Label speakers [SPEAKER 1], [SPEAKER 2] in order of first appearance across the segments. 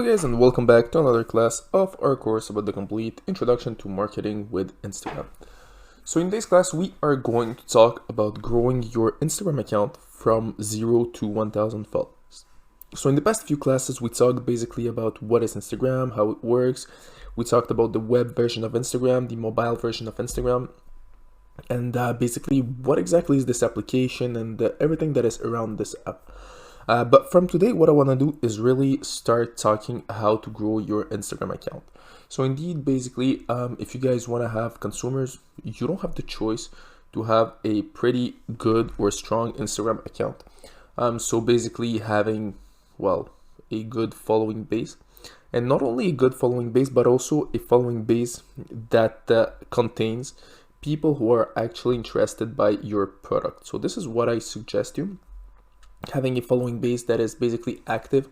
[SPEAKER 1] Hello guys, and welcome back to another class of our course about the complete introduction to marketing with Instagram. So in this class we are going to talk about growing your Instagram account from 0 to 1000 followers. So in the past few classes we talked basically about what is Instagram, how it works. We talked about the web version of Instagram, the mobile version of Instagram, and basically what exactly is this application and everything that is around this app. But from today, what I want to do is really start talking how to grow your Instagram account. So indeed, basically, if you guys want to have consumers, you don't have the choice to have a pretty good or strong Instagram account. So basically having, well, a good following base, and not only a good following base, but also a following base that contains people who are actually interested by your product. So this is what I suggest you. Having a following base that is basically active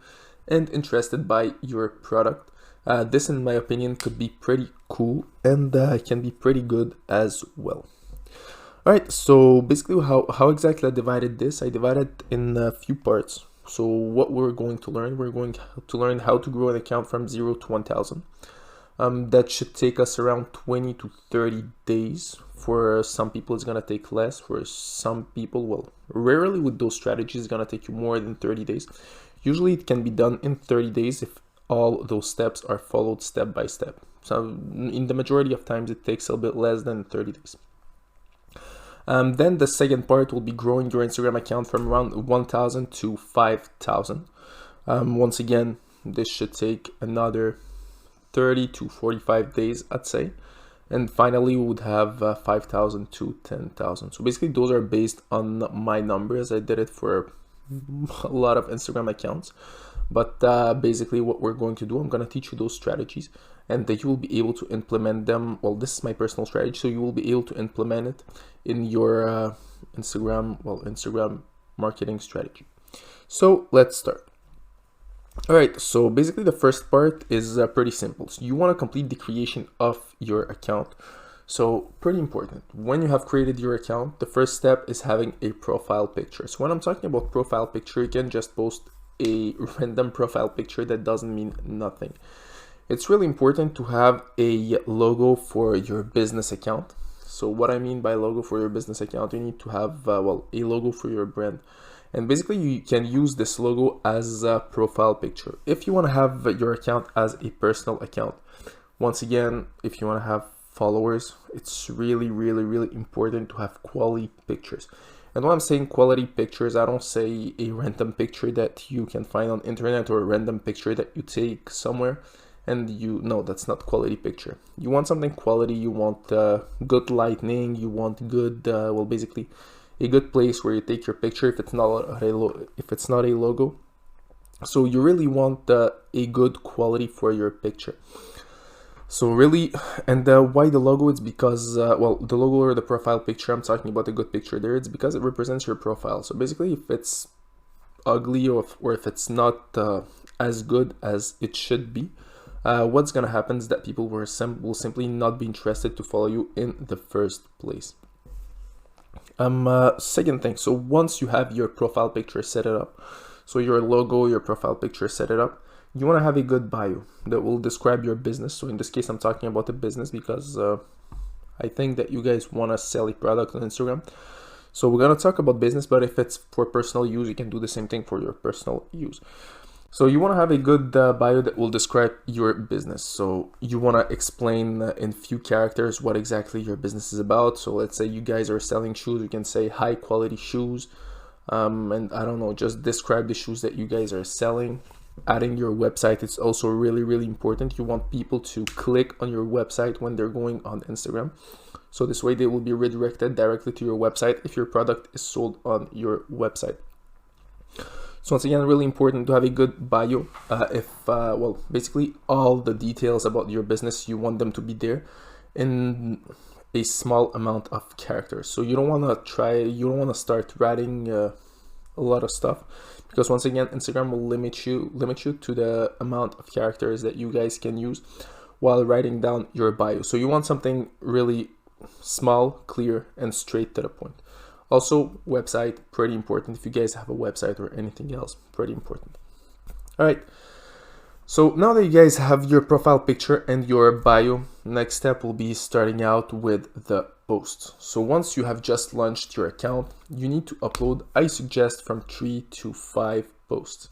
[SPEAKER 1] and interested by your product. This, in my opinion, could be pretty cool and can be pretty good as well. All right, so basically how exactly I divided this, I divided in a few parts. So what we're going to learn how to grow an account from 0 to 1000. That should take us around 20 to 30 days. For some people, it's going to take less. For some people, well, rarely with those strategies, it's going to take you more than 30 days. Usually it can be done in 30 days if all those steps are followed step by step. So in the majority of times, it takes a bit less than 30 days. Then the second part will be growing your Instagram account from around 1000 to 5000. Once again, this should take another 30 to 45 days, I'd say. And finally, we would have 5,000 to 10,000. So basically, those are based on my numbers. I did it for a lot of Instagram accounts. But basically, what we're going to do, I'm going to teach you those strategies and that you will be able to implement them. Well, this is my personal strategy. So you will be able to implement it in your Instagram marketing strategy. So let's start. All right, so basically the first part is pretty simple. So you want to complete the creation of your account. So pretty important. When you have created your account, the first step is having a profile picture. So when I'm talking about profile picture, you can just post a random profile picture that doesn't mean nothing. It's really important to have a logo for your business account. So what I mean by logo for your business account, you need to have, a logo for your brand. And basically you can use this logo as a profile picture. If you want to have your account as a personal account, once again, if you want to have followers, it's really important to have quality pictures. And when I'm saying quality pictures, I don't say a random picture that you can find on internet or a random picture that you take somewhere and no, that's not quality picture. You want something quality, you want good lighting, you want good, basically a good place where you take your picture if it's not a logo. So you really want a good quality for your picture. So really, and why the logo? It's because the logo or the profile picture, I'm talking about a good picture there, it's because it represents your profile. So basically, if it's ugly or if it's not as good as it should be, what's gonna happen is that people will simply not be interested to follow you in the first place. Second thing, so once you have your profile picture set it up, so your logo, your profile picture set it up, you want to have a good bio that will describe your business. So in this case, I'm talking about a business because I think that you guys want to sell a product on Instagram. So we're going to talk about business, but if it's for personal use, you can do the same thing for your personal use. So you want to have a good bio that will describe your business. So you want to explain in few characters what exactly your business is about. So let's say you guys are selling shoes, you can say high quality shoes. And I don't know, just describe the shoes that you guys are selling. Adding your website is also really important. You want people to click on your website when they're going on Instagram. So this way they will be redirected directly to your website if your product is sold on your website. So once again, really important to have a good bio. Basically all the details about your business, you want them to be there in a small amount of characters. So you don't want to start writing a lot of stuff, because once again, Instagram will limit you to the amount of characters that you guys can use while writing down your bio. So you want something really small, clear, and straight to the point. Also, website, pretty important. If you guys have a website or anything else, pretty important. All right. So now that you guys have your profile picture and your bio, next step will be starting out with the posts. So once you have just launched your account, you need to upload, I suggest, from 3 to 5 posts,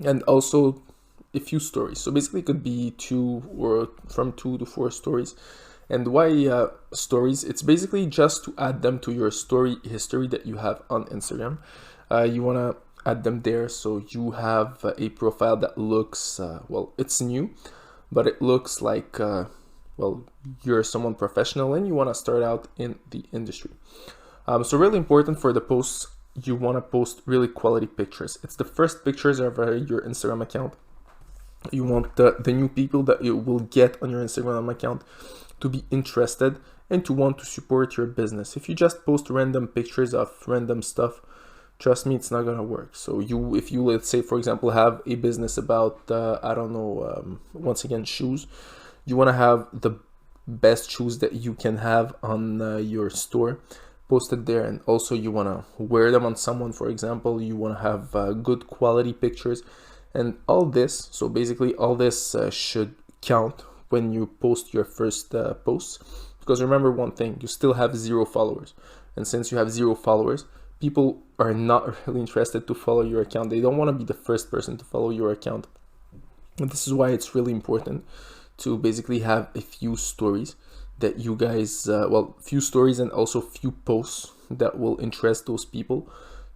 [SPEAKER 1] and also a few stories. So basically it could be from 2 to 4 stories. And why stories? It's basically just to add them to your story history that you have on Instagram. You want to add them there so you have a profile that looks well, it's new, but it looks like well, you're someone professional and you want to start out in the industry. So really important for the posts, you want to post really quality pictures. It's the first pictures of your Instagram account. You want the new people that you will get on your Instagram account to be interested and to want to support your business. If you just post random pictures of random stuff, trust me, it's not gonna work. So if you let's say, for example, have a business about I don't know, once again, shoes, you want to have the best shoes that you can have on your store posted there, and also you want to wear them on someone, for example. You want to have good quality pictures and all this. So basically all this should count when you post your first posts, because remember one thing, you still have 0 followers, and since you have 0 followers, people are not really interested to follow your account. They don't want to be the first person to follow your account. And this is why it's really important to basically have a few stories that you guys, well, few stories and also few posts that will interest those people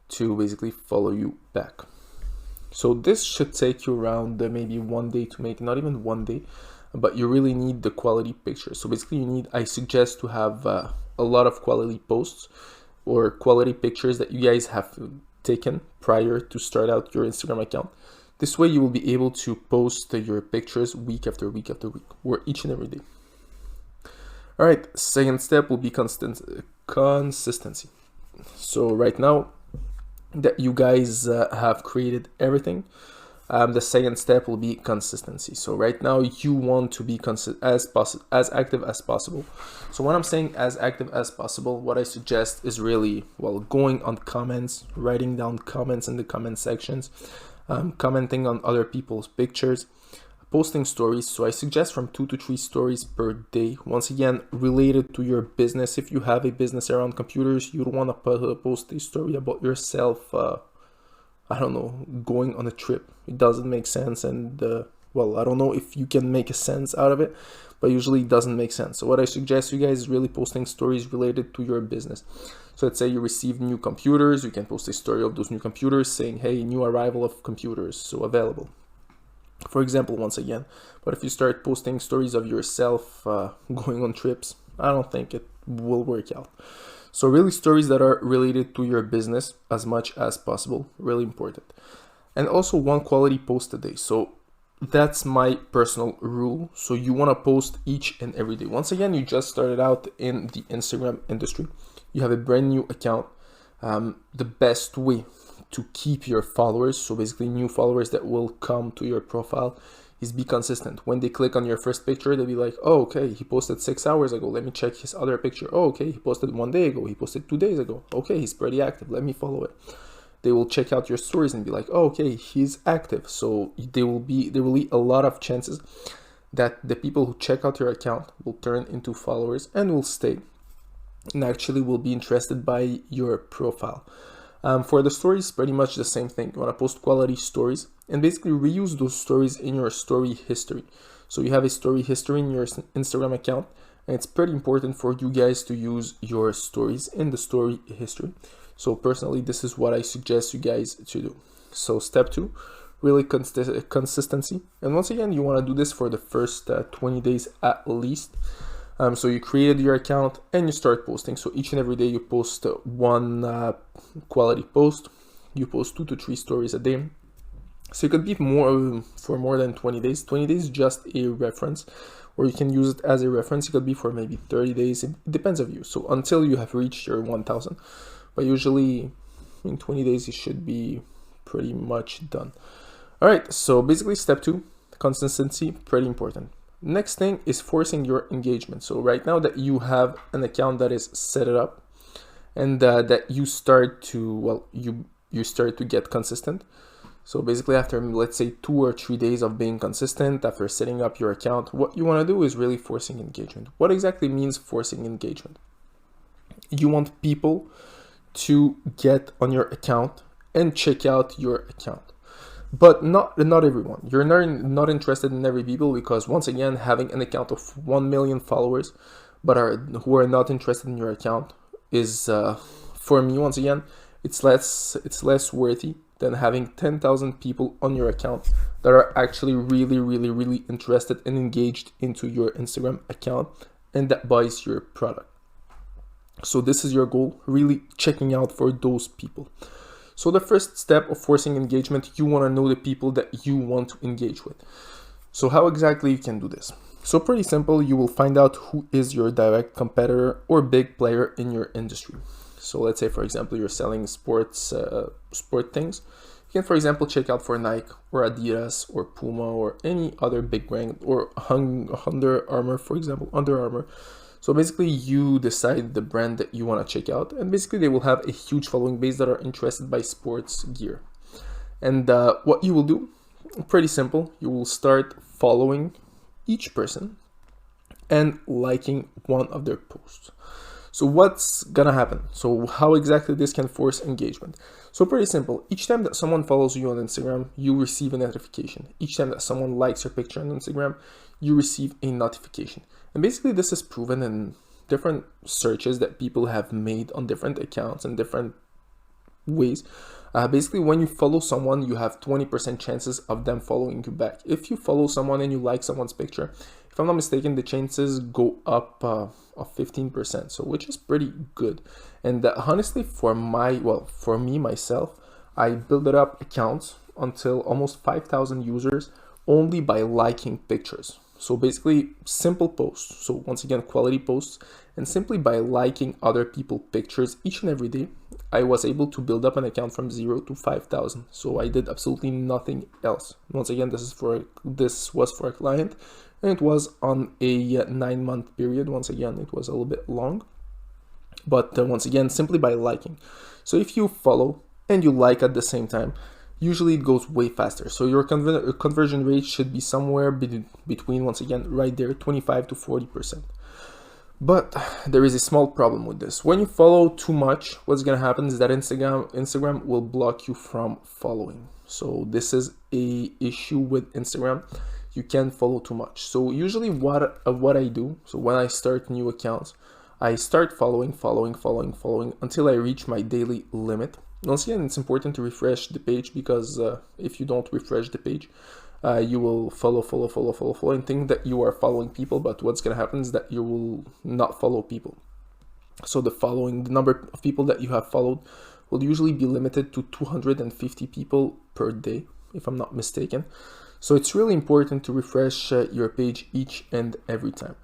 [SPEAKER 1] to basically follow you back. So this should take you around maybe 1 day to make, not even 1 day, but you really need the quality pictures. So basically you need, I suggest to have a lot of quality posts or quality pictures that you guys have taken prior to start out your Instagram account. This way you will be able to post your pictures week after week after week, or each and every day. All right, second step will be consistency. So right now that you guys have created everything, the second step will be consistency. So right now you want to be as active as possible. So when I'm saying as active as possible, what I suggest is really, well, going on comments, writing down comments in the comment sections, commenting on other people's pictures, posting stories. So I suggest from 2 to 3 stories per day, once again related to your business. If you have a business around computers, you don't want to post a story about yourself, I don't know, going on a trip. It doesn't make sense, and well, I don't know if you can make a sense out of it, but usually it doesn't make sense. So what I suggest you guys is really posting stories related to your business. So let's say you received new computers, you can post a story of those new computers saying, hey, new arrival of computers, so available, for example, once again. But if you start posting stories of yourself going on trips, I don't think it will work out. So really stories that are related to your business as much as possible, really important. And also 1 quality post a day. So that's my personal rule. So you want to post each and every day. Once again, you just started out in the Instagram industry. You have a brand new account. The best way to keep your followers, so basically new followers that will come to your profile, is be consistent. When they click on your first picture, they'll be like, oh, okay, he posted 6 hours ago, let me check his other picture. Oh, okay, he posted 1 day ago, he posted 2 days ago. Okay, he's pretty active, let me follow it. They will check out your stories and be like, oh, okay, he's active. So there will be a lot of chances that the people who check out your account will turn into followers and will stay and actually will be interested by your profile. For the stories, pretty much the same thing. You want to post quality stories and basically reuse those stories in your story history. So you have a story history in your Instagram account, and it's pretty important for you guys to use your stories in the story history. So personally, this is what I suggest you guys to do. So step 2, really consistency. And once again, you want to do this for the first 20 days at least. So you created your account and you start posting. So each and every day you post 1 quality post. You post 2 to 3 stories a day. So it could be more for more than 20 days. 20 days is just a reference, or you can use it as a reference. It could be for maybe 30 days. It depends on you. So until you have reached your 1000. But usually in 20 days, it should be pretty much done. All right. So basically step 2, consistency, pretty important. Next thing is forcing your engagement. So right now that you have an account that is set up and that you start to, well, you start to get consistent. So basically after, let's say, 2 or 3 days of being consistent, after setting up your account, what you want to do is really forcing engagement. What exactly means forcing engagement? You want people to get on your account and check out your account. But not everyone. You're not interested in every people, because once again, having an account of 1 million followers but who are not interested in your account is, for me, once again, it's less worthy than having 10,000 people on your account that are actually really interested and engaged into your Instagram account and that buys your product. So this is your goal, really checking out for those people. So the first step of forcing engagement, you want to know the people that you want to engage with. So how exactly you can do this? So pretty simple. You will find out who is your direct competitor or big player in your industry. So let's say, for example, you're selling sport things. You can, for example, check out for Nike or Adidas or Puma or any other big brand, or Under Armour, for example, Under Armour. So basically you decide the brand that you want to check out, and basically they will have a huge following base that are interested by sports gear. And what you will do, pretty simple, you will start following each person and liking one of their posts. So what's gonna happen? So how exactly this can force engagement? So pretty simple. Each time that someone follows you on Instagram, you receive a notification. Each time that someone likes your picture on Instagram, you receive a notification. And basically this is proven in different searches that people have made on different accounts and different ways. Basically, when you follow someone, you have 20% chances of them following you back. If you follow someone and you like someone's picture, if I'm not mistaken, the chances go up of 15%, so which is pretty good. And honestly, for me myself, I built up accounts until almost 5,000 users only by liking pictures. So basically simple posts, so once again quality posts, and simply by liking other people's pictures each and every day, I was able to build up an account from 0 to 5,000. So I did absolutely nothing else. Once again, this was for a client, and it was on a 9-month period. Once again, it was a little bit long, but once again, simply by liking. So if you follow and you like at the same time, usually it goes way faster. So your conversion rate should be somewhere between, once again, right there, 25 to 40%. But there is a small problem with this. When you follow too much, what's going to happen is that Instagram will block you from following. So this is a issue with Instagram. You can't follow too much. So usually what I do, so when I start new accounts, I start following until I reach my daily limit. Once again, it's important to refresh the page, because if you don't refresh the page, you will follow and think that you are following people, but what's going to happen is that you will not follow people. So the number of people that you have followed will usually be limited to 250 people per day, if I'm not mistaken. So it's really important to refresh your page each and every time.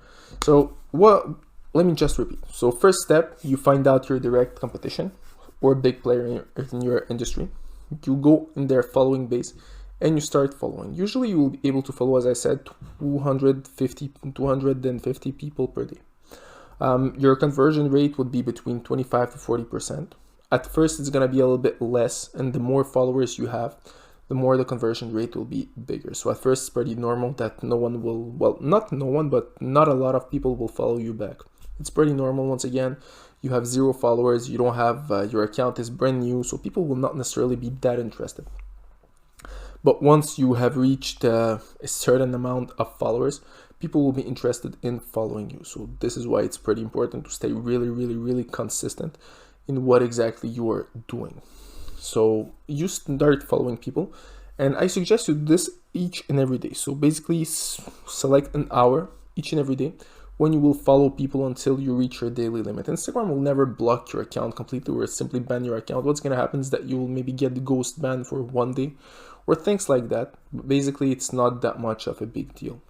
[SPEAKER 1] So let me just repeat. So first step, you find out your direct competition or big player in your industry. You go in their following base and you start following. Usually you will be able to follow, as I said, 250 people per day. Your conversion rate would be between 25 to 40%. At first, it's going to be a little bit less, and the more followers you have, the more the conversion rate will be bigger. So at first, it's pretty normal that no one will, well, not no one, but not a lot of people will follow you back. It's pretty normal. Once again, you have 0 followers, you don't have, your account is brand new, so people will not necessarily be that interested. But once you have reached a certain amount of followers, people will be interested in following you. So this is why it's pretty important to stay really consistent in what exactly you are doing. So you start following people, and I suggest you do this each and every day. So basically select an hour each and every day when you will follow people until you reach your daily limit. Instagram will never block your account completely or simply ban your account. What's going to happen is that you will maybe get the ghost ban for 1 day or things like that. But basically, it's not that much of a big deal.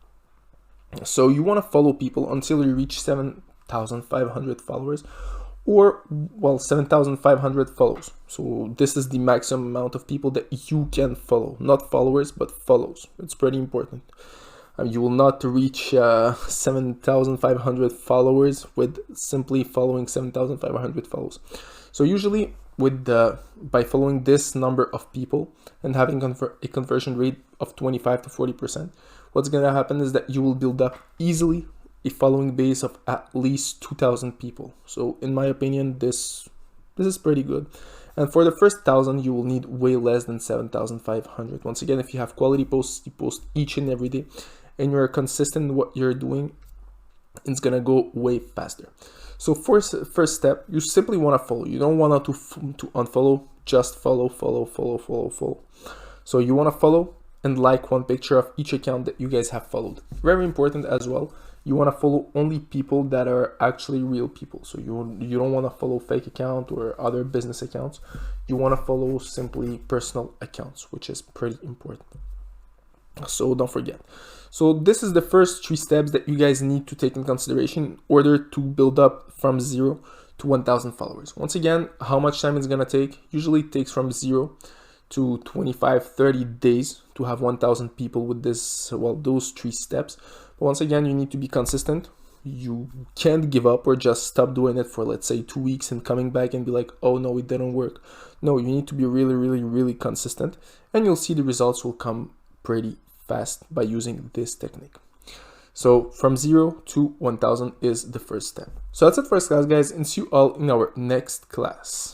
[SPEAKER 1] So you want to follow people until you reach 7,500 followers, or, well, 7,500 follows. So this is the maximum amount of people that you can follow, not followers, but follows. It's pretty important. You will not reach 7,500 followers with simply following 7,500 follows. So usually with by following this number of people and having a conversion rate of 25 to 40%, what's going to happen is that you will build up easily a following base of at least 2,000 people. So in my opinion, this is pretty good. And for the first 1,000, you will need way less than 7,500. Once again, if you have quality posts, you post each and every day, and you're consistent in what you're doing, it's gonna go way faster. So first step, you simply want to follow. You don't want to unfollow, just follow. So you want to follow and like one picture of each account that you guys have followed. Very important as well. You want to follow only people that are actually real people. So you don't want to follow fake account or other business accounts. You want to follow simply personal accounts, which is pretty important. So don't forget. So this is the first 3 steps that you guys need to take in consideration in order to build up from 0 to 1,000 followers. Once again, how much time it's gonna take? Usually it takes from 0 to 25-30 days to have 1,000 people with this, well, those 3 steps. But once again, you need to be consistent. You can't give up or just stop doing it for, let's say, 2 weeks and coming back and be like, oh no, it didn't work. No, you need to be really consistent, and you'll see the results will come pretty fast by using this technique. So from 0 to 1,000 is the first step. So that's it for this class, guys, and see you all in our next class.